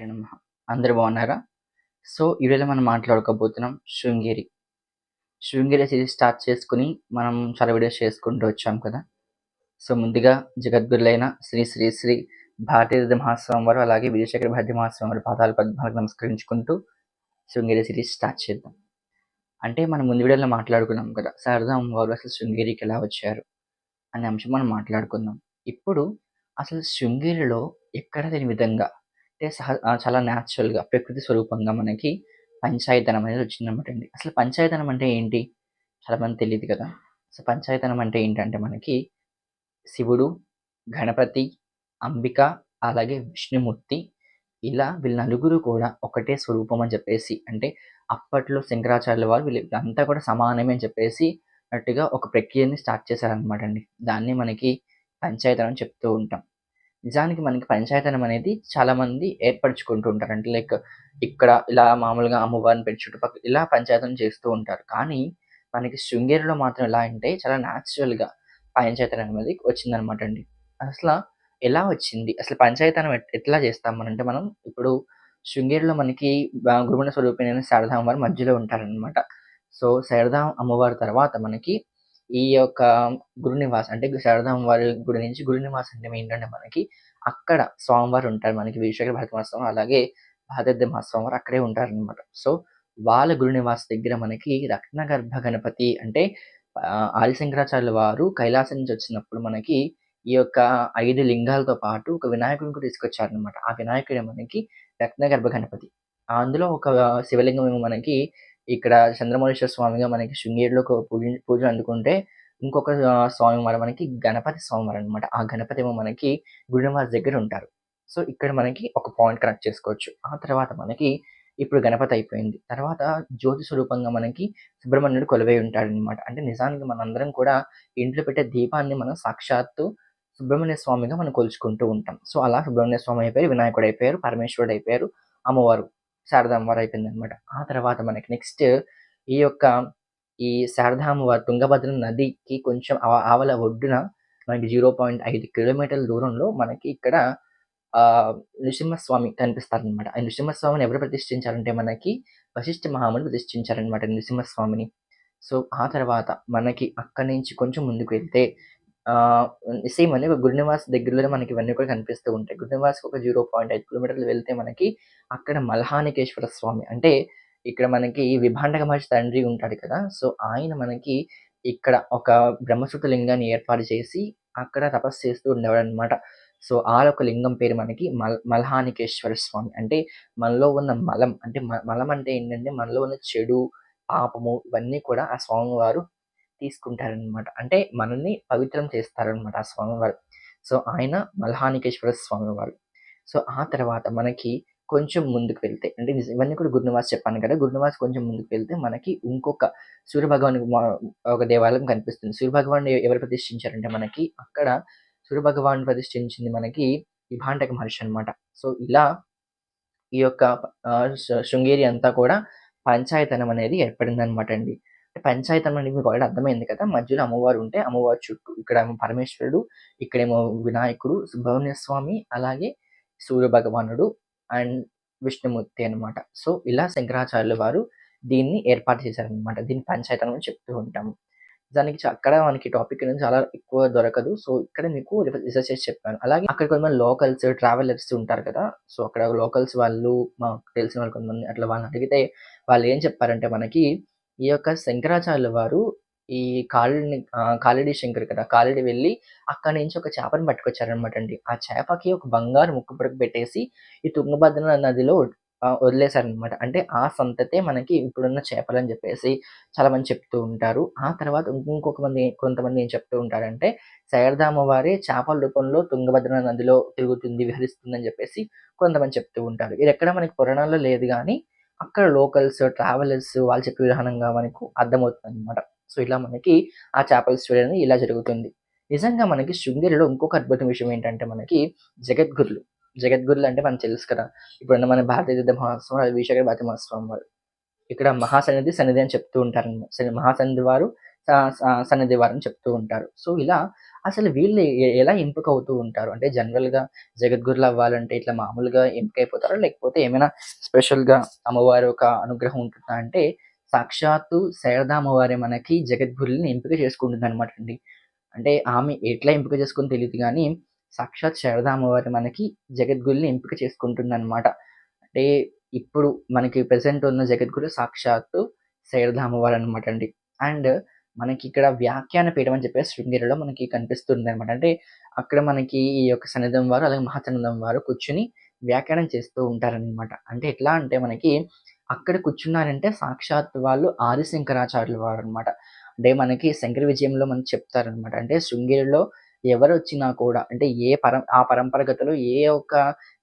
శ్రీమాత్రే నమః. అందరూ బాగున్నారా? సో, ఈరోజు మనం మాట్లాడుకోబోతున్నాం శృంగేరి. శృంగేరి సిరీస్ స్టార్ట్ చేసుకొని మనం చాలా వీడియోస్ చేసుకుంటూ వచ్చాం కదా! సో, ముందుగా జగద్గురులైన శ్రీ శ్రీ శ్రీ భారతీతీర్థ మహాస్వామి వారు అలాగే విజయశేఖర భారతి మహాస్వామి వారి పాదాలు పద్మాలకు నమస్కరించుకుంటూ శృంగేరి సిరీస్ స్టార్ట్ చేద్దాం. అంటే మనం ముందు వీడియోలో మాట్లాడుకున్నాం కదా! శారదా అమ్మవారు అసలు శృంగేరికి ఎలా వచ్చారు అనే అంశం మనం మాట్లాడుకుందాం. ఇప్పుడు అసలు శృంగేరిలో ఎక్కడ లేని విధంగా అంటే చాలా న్యాచురల్‌గా ప్రకృతి స్వరూపంగా మనకి పంచాయతనం అనేది వచ్చిందనమాటండి. అసలు పంచాయతనం అంటే ఏంటి? చాలా మందికి తెలీదు కదా! సో, పంచాయతనం అంటే ఏంటంటే మనకి శివుడు, గణపతి, అంబిక అలాగే విష్ణుమూర్తి ఇలా వీళ్ళు నలుగురు కూడా ఒకటే స్వరూపం అని చెప్పేసి అంటే అప్పట్లో శంకరాచార్యుల వారు వీళ్ళంతా కూడా సమానమే అని చెప్పేసి అన్నట్టుగా ఒక ప్రక్రియని స్టార్ట్ చేశారనమాటండి. దాన్ని మనకి పంచాయతనం అని చెప్తూ ఉంటాం. నిజానికి మనకి పంచాయతనం అనేది చాలామంది ఏర్పరుచుకుంటూ ఉంటారు. అంటే లైక్ ఇక్కడ ఇలా మామూలుగా అమ్మవారిని పెట్టి చుట్టుపక్కల ఇలా పంచాయతనం చేస్తూ ఉంటారు. కానీ మనకి శృంగేరిలో మాత్రం ఎలా అంటే చాలా న్యాచురల్‌గా పంచాయతనం అనేది వచ్చిందనమాటండి. అసల ఎలా వచ్చింది? అసలు పంచాయతనం ఎట్లా చేస్తాం మనంటే మనం ఇప్పుడు శృంగేరిలో మనకి గురుమూల స్వరూపిణి శారదా అమ్మవారు మధ్యలో ఉంటారనమాట. సో, శారదా అమ్మవారి తర్వాత మనకి ఈ యొక్క గురునివాస్ అంటే శారదా అమ్మవారి గుడి నుంచి గురునివాస్ అంటే ఏంటంటే మనకి అక్కడ స్వామివారు ఉంటారు. మనకి వీరశేఖర భరత మహాస్వామి అలాగే భారతీయ మహాస్వామి వారు అక్కడే ఉంటారనమాట. సో, వాళ్ళ గురునివాస్ దగ్గర మనకి రత్నగర్భ గణపతి అంటే ఆదిశంకరాచార్యుల వారు కైలాసం నుంచి వచ్చినప్పుడు మనకి ఈ యొక్క 5 లింగాలతో పాటు ఒక వినాయకుడిని కూడా తీసుకొచ్చారనమాట. ఆ వినాయకుడే మనకి రత్నగర్భ గణపతి. అందులో ఒక శివలింగం ఏమో మనకి ఇక్కడ చంద్రమౌళీశ్వర స్వామిగా మనకి శృంగేరిలో ఒక పూజలు అందుకుంటే, ఇంకొక స్వామివారు మనకి గణపతి స్వామివారనమాట. ఆ గణపతి ఏమో మనకి గుడినివాస్ దగ్గర ఉంటారు. సో, ఇక్కడ మనకి ఒక పాయింట్ కనెక్ట్ చేసుకోవచ్చు. ఆ తర్వాత మనకి ఇప్పుడు గణపతి అయిపోయింది. తర్వాత జ్యోతి స్వరూపంగా మనకి సుబ్రహ్మణ్యుడు కొలువై ఉంటాడనమాట. అంటే నిజానికి మనందరం కూడా ఇంట్లో పెట్టే దీపాన్ని మనం సాక్షాత్తు సుబ్రహ్మణ్య స్వామిగా మనం కొలుచుకుంటూ ఉంటాం. సో, అలా సుబ్రహ్మణ్య స్వామి అయిపోయారు, వినాయకుడు అయిపోయారు, పరమేశ్వరుడు అయిపోయారు, అమ్మవారు శారదా అమ్మవారు అయిపోయిందనమాట. ఆ తర్వాత మనకి నెక్స్ట్ ఈ యొక్క ఈ శారదా అమ్మవారు తుంగభద్ర నదికి కొంచెం ఆవల ఒడ్డున మనకి 0.5 కిలోమీటర్ల దూరంలో మనకి ఇక్కడ నృసింహస్వామి కనిపిస్తారనమాట. ఆ నృసింహస్వామిని ఎవరు ప్రతిష్ఠించారంటే మనకి వశిష్ఠ మహాముని ప్రతిష్ఠించారనమాట నృసింహస్వామిని. సో, ఆ తర్వాత మనకి అక్కడి నుంచి కొంచెం ముందుకు వెళ్తే ఆహ్, సేమ్ అనే గురునివాస్ దగ్గరలోనే మనకి ఇవన్నీ కూడా కనిపిస్తూ ఉంటాయి. గురునివాస్‌కి ఒక 0.5 కిలోమీటర్లు వెళ్తే మనకి అక్కడ మల్హానికేశ్వర స్వామి అంటే ఇక్కడ మనకి విభాండక మహర్షి తండ్రి ఉంటాడు కదా! సో, ఆయన మనకి ఇక్కడ ఒక బ్రహ్మసూత్ర లింగాన్ని ఏర్పాటు చేసి అక్కడ తపస్సు చేస్తూ ఉండేవాడనమాట. సో, ఆ యొక్క లింగం పేరు మనకి మల్హానికేశ్వర స్వామి. అంటే మనలో ఉన్న మలం అంటే మలం అంటే ఏంటంటే మనలో ఉన్న చెడు, పాపము ఇవన్నీ కూడా ఆ స్వామివారు తీసుకుంటారనమాట. అంటే మనల్ని పవిత్రం చేస్తారనమాట ఆ స్వామివారు. సో, ఆయన మల్హానికేశ్వర స్వామివారు. సో, ఆ తర్వాత మనకి కొంచెం ముందుకు వెళ్తే అంటే ఇవన్నీ కూడా గురునివాస్ చెప్పాను కదా! గురునివాస్ కొంచెం ముందుకు వెళ్తే మనకి ఇంకొక సూర్యభగవానుడు ఒక దేవాలయం కనిపిస్తుంది. సూర్యభగవానుడు ఎవరు ప్రతిష్ఠించారంటే మనకి అక్కడ సూర్యభగవానుడు ప్రతిష్ఠించింది మనకి విభాండక మహర్షి అనమాట. సో, ఇలా ఈ యొక్క శృంగేరి అంతా కూడా పంచాయతనం అనేది ఏర్పడిందనమాట అండి. పంచాయతనం అనేది మీకు ఆల్రెడీ అర్థమైంది కదా! మధ్యలో అమ్మవారు ఉంటే అమ్మవారి చుట్టూ ఇక్కడేమో పరమేశ్వరుడు, ఇక్కడేమో వినాయకుడు, సుబ్రహ్మణ్య స్వామి అలాగే సూర్యభగవానుడు అండ్ విష్ణుమూర్తి అనమాట. సో, ఇలా శంకరాచార్యుల వారు దీన్ని ఏర్పాటు చేశారనమాట. దీన్ని పంచాయతనం అని చెప్తూ ఉంటాము. దానికి అక్కడ మనకి టాపిక్ అనేది చాలా ఎక్కువ దొరకదు. సో, ఇక్కడ మీకు రిసర్చ్ చేసి చెప్పాను. అలాగే అక్కడ కొంతమంది లోకల్స్, ట్రావెలర్స్ ఉంటారు కదా! సో, అక్కడ లోకల్స్ వాళ్ళు మాకు తెలిసిన వాళ్ళు కొంతమంది అట్లా వాళ్ళని అడిగితే వాళ్ళేం చెప్పారంటే మనకి ఈ యొక్క శంకరాచార్యుల వారు ఈ కాలిడి శంకర్ కదా! కాలిడి వెళ్లి అక్కడి నుంచి ఒక చేపని పట్టుకొచ్చారనమాటండి. ఆ చేపకి ఒక బంగారు ముక్కు పుడక పెట్టేసి ఈ తుంగభద్ర నదిలో వదిలేసారనమాట. అంటే ఆ సంతతే మనకి ఇప్పుడున్న చేపలని జెప్పేసి చాలామంది చెప్తూ ఉంటారు. ఆ తర్వాత కొంతమంది ఏం చెప్తూ ఉంటారంటే, శారదా అమ్మవారే చేపల రూపంలో తుంగభద్ర నదిలో తిరుగుతుంది, విహరిస్తుందని జెప్పేసి కొంతమంది చెప్తూ ఉంటారు. ఇదెక్కడ మనకి పురాణాల్లో లేదు గానీ, అక్కడ లోకల్స్, ట్రావెలర్స్ వాళ్ళు చెప్పే విధానంగా మనకు అర్థమవుతుందనమాట. సో, ఇలా మనకి ఆ చేపల స్టోరీ అనేది ఇలా జరుగుతుంది. నిజంగా మనకి శృంగేరిలో ఇంకొక అద్భుతమైన విషయం ఏంటంటే మనకి జగద్గురులు. జగద్గురులు అంటే మనకు తెలుసు కదా! ఇప్పుడున్న మన భారతీయ తీర్థ మహాస్వామి, వీరశేఖర భారతి మహాస్వామి వారు. ఇక్కడ మహాసన్నిధి, సన్నిధి అని చెప్తూ ఉంటారనమాట. మహాసన్నిధి వారు, స స సన్నిధి వారు అని చెప్తూ ఉంటారు. సో, ఇలా అసలు వీళ్ళు ఎలా ఎంపికవుతూ ఉంటారు? అంటే జనరల్‌గా జగద్గురులు అవ్వాలంటే ఇట్లా మామూలుగా ఎంపికైపోతారా? లేకపోతే ఏమైనా స్పెషల్‌గా అమ్మవారి యొక్క అనుగ్రహం ఉంటుందా? అంటే సాక్షాత్తు శారదా అమ్మవారే మనకి జగద్గురులని ఎంపిక చేసుకుంటుందనమాట అండి. అంటే ఆమె ఎట్లా ఎంపిక చేసుకుందో తెలీదు గానీ, సాక్షాత్ శారదా అమ్మవారు మనకి జగద్గురుని ఎంపిక చేసుకుంటుందనమాట. అంటే ఇప్పుడు మనకి ప్రెజెంట్ ఉన్న జగద్గురు సాక్షాత్తు శారదా అమ్మవారనమాట అండి. అండ్ మనకిక్కడ వ్యాఖ్యాన పీఠం అని చెప్పేసి శృంగేరిలో మనకి కనిపిస్తుందనమాట. అంటే అక్కడ మనకి ఈ యొక్క సన్నిధం వారు, అలాగే మహాసన్నిధం వారు కూర్చొని వ్యాఖ్యానం చేస్తూ ఉంటారనమాట. అంటే ఎట్లా అంటే మనకి అక్కడ కూర్చున్నారంటే సాక్షాత్ వాళ్ళు ఆదిశంకరాచార్యుల వారనమాట. అంటే మనకి శంకర విజయంలో మనకి చెప్తారనమాట. అంటే శృంగేరిలో ఎవరొచ్చినా కూడా అంటే ఆ పరంపరగతలో ఏ ఒక్క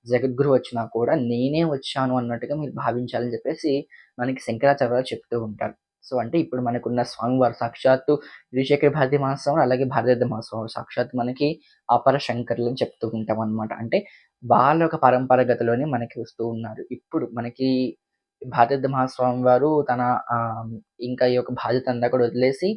జగద్గురు వచ్చినా కూడా నేనే వచ్చాను అన్నట్టుగా మీరు భావించాలని చెప్పేసి మనకి శంకరాచార్యులు వారు చెప్తూ ఉంటారు. సో, అంటే ఇప్పుడు మనకున్న స్వామివారు సాక్షాత్తు శ్రీశేఖర భారతి మహాస్వామి అలాగే భారతీయ మహాస్వామి సాక్షాత్తు మనకి అపర శంకరులు అని చెప్తూ ఉంటామనమాట. అంటే వాళ్ళ యొక్క పరంపరగతలోనే మనకి వస్తూ ఉన్నారు. ఇప్పుడు మనకి భారతీయ మహాస్వామి వారు తన ఆహ్, ఇంకా ఈ యొక్క బాధ్యతంతా కూడా వదిలేసి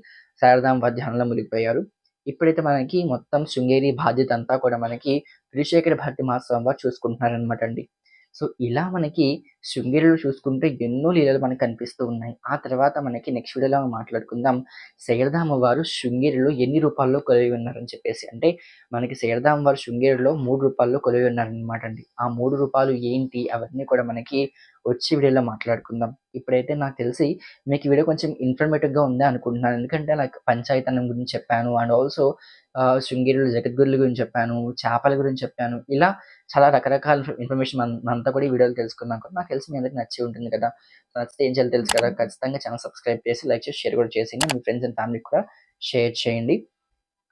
శారదాంబ ధ్యానంలో మునిగిపోయారు. ఇప్పుడైతే మనకి మొత్తం శృంగేరి బాధ్యతంతా కూడా మనకి శ్రీశేఖర భారతి మహాస్వామి వారు చూసుకుంటున్నారనమాట అండి. సో, ఇలా మనకి శృంగేరిలో చూసుకుంటే ఎన్నో లీలలు మనకు కనిపిస్తూ ఉన్నాయి. ఆ తర్వాత మనకి నెక్స్ట్ వీడియోలో మాట్లాడుకుందాం. శారదాంబ వారు శృంగేరిలో ఎన్ని రూపాల్లో కొలువై ఉన్నారని చెప్పేసి. అంటే మనకి శారదాంబ వారు శృంగేరిలో 3 రూపాల్లో కొలువై ఉన్నారనమాట అండి. ఆ 3 రూపాలు ఏంటి? అవన్నీ కూడా మనకి వచ్చే వీడియోలో మాట్లాడుకుందాం. ఇప్పుడైతే నాకు తెలిసి మీకు ఈ వీడియో కొంచెం ఇన్ఫర్మేటివ్‌గా ఉందే అనుకుంటున్నాను. ఎందుకంటే లైక్ పంచాయతనం గురించి చెప్పాను. అండ్ ఆల్సో శృంగేరిలో జగద్గురుల గురించి చెప్పాను. చేపల గురించి చెప్పాను. ఇలా చాలా రకరకాల ఇన్ఫర్మేషన్ మనంతా కూడా ఈ వీడియోలో తెలుసుకున్నాం కదా! నాకు తెలిసి మీ అందరికి నచ్చే ఉంటుంది కదా! నచ్చితే ఏం చేయాలో తెలుసు కదా! ఖచ్చితంగా ఛానెల్ సబ్స్క్రైబ్ చేసి, లైక్ చేసి, షేర్ కూడా చేసేయండి. మీ ఫ్రెండ్స్ అండ్ ఫ్యామిలీకి కూడా షేర్ చేయండి.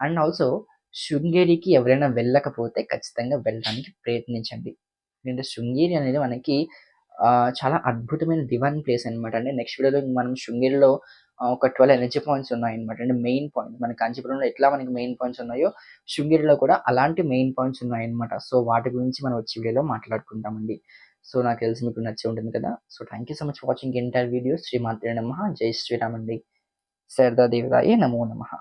అండ్ ఆల్సో శృంగేరికి ఎవరైనా వెళ్ళకపోతే ఖచ్చితంగా వెళ్ళడానికి ప్రయత్నించండి. ఎందుకంటే శృంగేరి అనేది మనకి చాలా అద్భుతమైన డివైన్ ప్లేస్ అనమాట. అంటే నెక్స్ట్ వీడియోలో మనం శృంగేరిలో ఒక 12 ఎనర్జీ పాయింట్స్ ఉన్నాయన్నమాట. అంటే మెయిన్ పాయింట్ మన కాంచీపురంలో ఎట్లా మనకి మెయిన్ పాయింట్స్ ఉన్నాయో, శృంగేరిలో కూడా అలాంటి మెయిన్ పాయింట్స్ ఉన్నాయన్నమాట. సో, వాటి గురించి మనం వచ్చే వీడియోలో మాట్లాడుకుందామండి. సో, నాకు తెలిసి మీకు నచ్చే ఉంటుంది కదా! So, thank you so much for watching entire video. శ్రీమాత్రే నమః! జై శ్రీరామ్ అండి. శారదా దేవతాయే నమో నమః!